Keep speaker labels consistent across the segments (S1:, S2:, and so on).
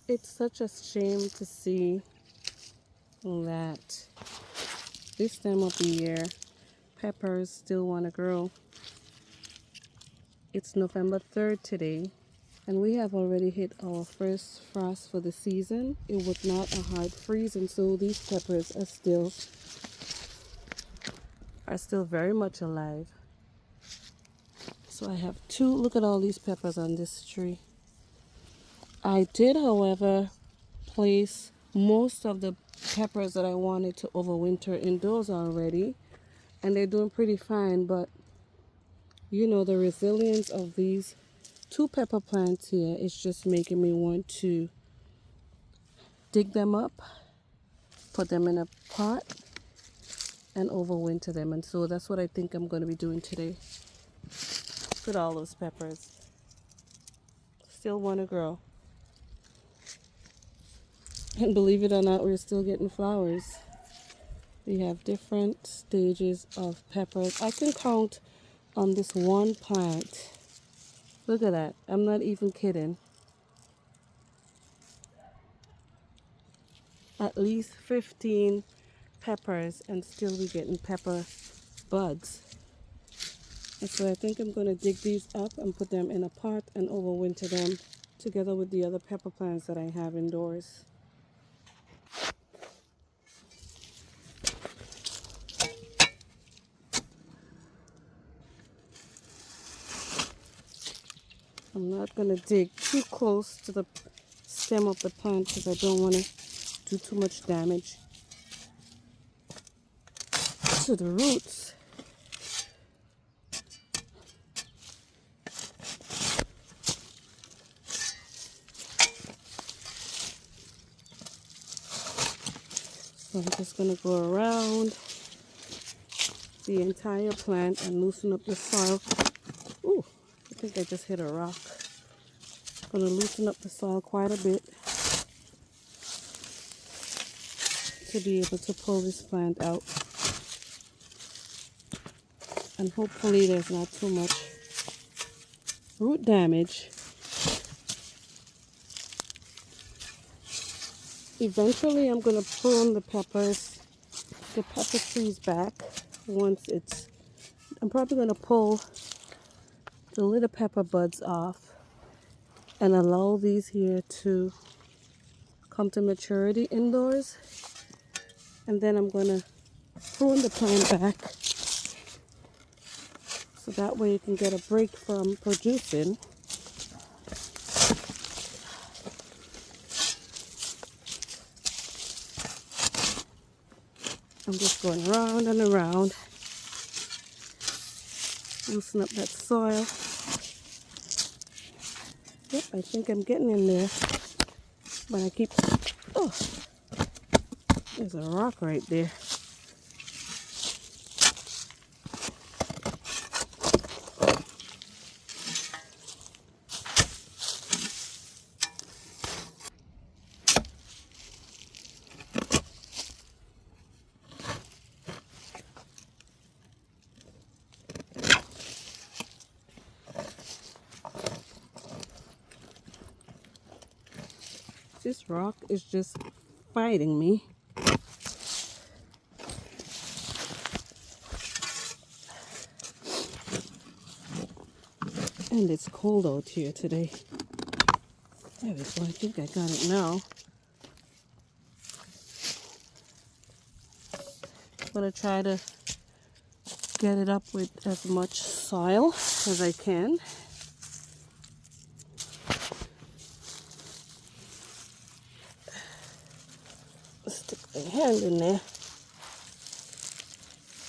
S1: It's such a shame to see that this time of the year peppers still want to grow. It's November 3rd today, and we have already hit our first frost for the season. It was not a hard freeze, and so these peppers are still very much alive. So I have two. Look at all these peppers on this tree. I did, however, place most of the peppers that I wanted to overwinter indoors already, and they're doing pretty fine. But you know, the resilience of these two pepper plants here is just making me want to dig them up, put them in a pot, and overwinter them. And so that's what I think I'm going to be doing today. Look at all those peppers. Still want to grow. And believe it or not, we're still getting flowers. We have different stages of peppers. I can count on this one plant. Look at that. I'm not even kidding. At least 15 peppers, and still we're getting pepper buds. And so I think I'm going to dig these up and put them in a pot and overwinter them together with the other pepper plants that I have indoors. I'm not going to dig too close to the stem of the plant because I don't want to do too much damage to the roots. So I'm just going to go around the entire plant and loosen up the soil. Ooh, I think I just hit a rock. I'm going to loosen up the soil quite a bit to be able to pull this plant out. And hopefully there's not too much root damage. Eventually I'm going to prune the pepper trees back once I'm probably going to pull the little pepper buds off and allow these here to come to maturity indoors. And then I'm going to prune the plant back so that way you can get a break from producing. I'm just going round and around, loosen up that soil. Yep, I think I'm getting in there, but I keep, oh, there's a rock right there. This rock is just fighting me. And it's cold out here today. There we go. I think I got it now. I'm going to try to get it up with as much soil as I can. Stick my hand in there.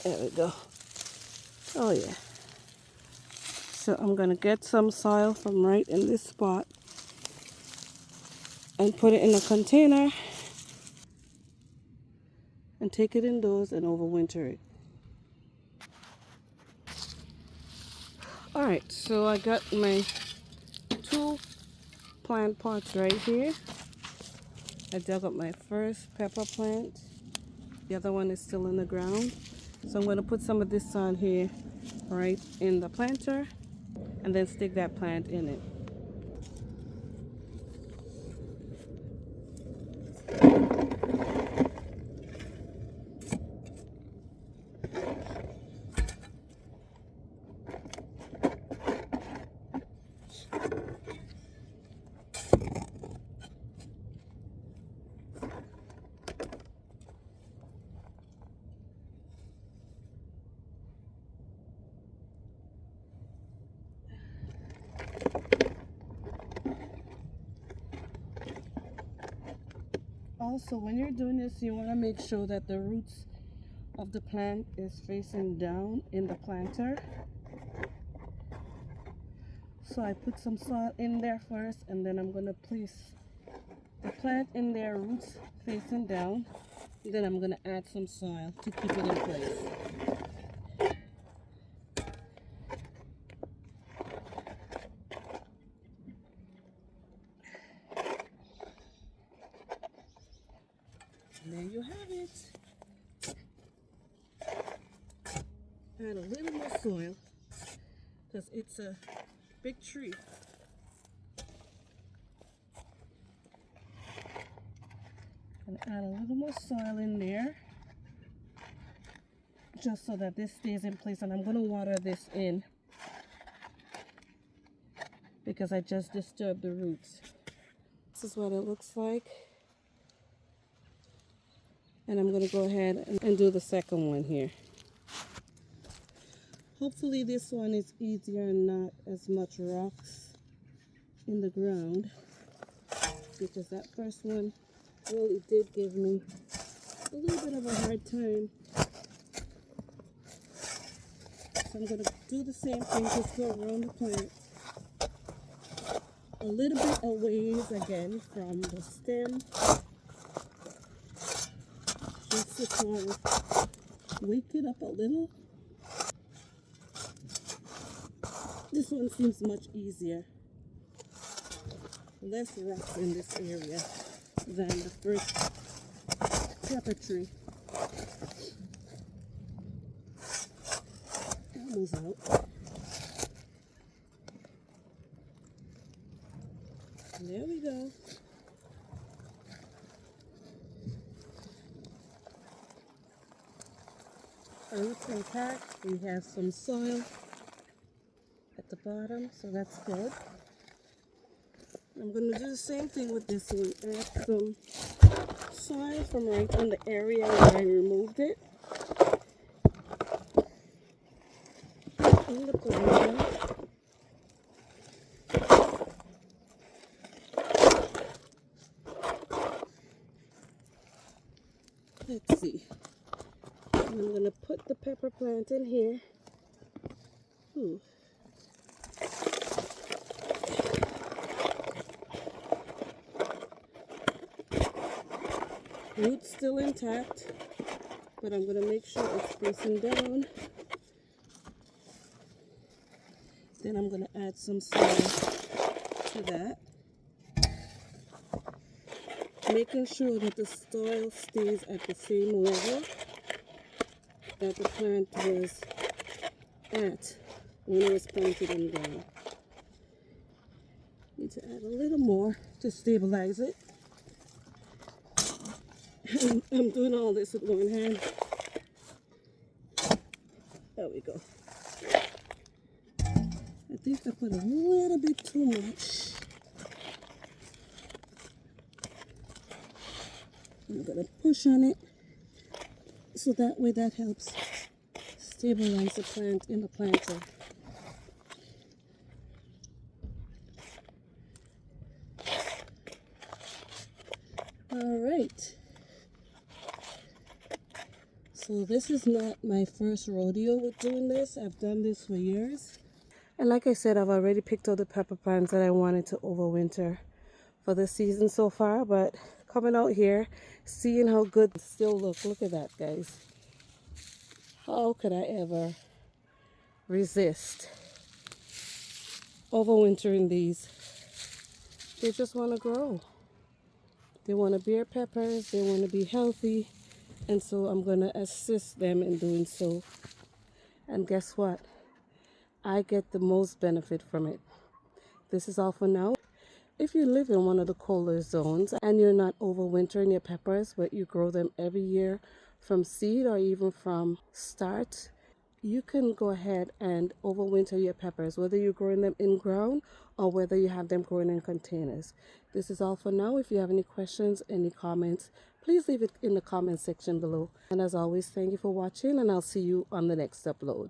S1: There we go. Oh yeah. So I'm going to get some soil from right in this spot and put it in a container and take it indoors and overwinter it. Alright, so I got my two plant pots right here. I dug up my first pepper plant. The other one is still in the ground. So I'm going to put some of this on here right in the planter and then stick that plant in it. Also, when you're doing this, you want to make sure that the roots of the plant is facing down in the planter. So I put some soil in there first, and then I'm going to place the plant in there, roots facing down. Then I'm going to add some soil to keep it in place. And there you have it. Add a little more soil because it's a big tree. And add a little more soil in there just so that this stays in place. And I'm going to water this in because I just disturbed the roots. This is what it looks like. And I'm going to go ahead and do the second one here. Hopefully this one is easier and not as much rocks in the ground, because that first one really did give me a little bit of a hard time. So I'm going to do the same thing, just go around the plant a little bit away again from the stem, just to sort of wake it up a little. This one seems much easier. Less rocks in this area than the first pepper tree. Almost out. And there we go. Our roots intact. We have some soil at the bottom, so that's good. I'm going to do the same thing with this one. Add some soil from right in the area where I removed it. In the planter. Let's see. And I'm going to put the pepper plant in here. Ooh. Roots still intact, but I'm going to make sure it's facing down. Then I'm going to add some soil to that, making sure that the soil stays at the same level that the plant was at when it was planted in the ground. Need to add a little more to stabilize it. I'm doing all this with one hand. There we go. I think I put a little bit too much. I'm going to push on it so that way that helps stabilize the plant in the planter. All right. So this is not my first rodeo with doing this. I've done this for years. And like I said, I've already picked out the pepper plants that I wanted to overwinter for this season so far. But coming out here, seeing how good they still look. Look at that, guys. How could I ever resist overwintering these? They just want to grow. They want to bear peppers. They want to be healthy. And so I'm going to assist them in doing so. And guess what? I get the most benefit from it. This is all for now. If you live in one of the colder zones and you're not overwintering your peppers, but you grow them every year from seed or even from start, you can go ahead and overwinter your peppers, whether you're growing them in ground or whether you have them growing in containers. This is all for now. If you have any questions, any comments, please leave it in the comment section below. And as always, thank you for watching, and I'll see you on the next upload.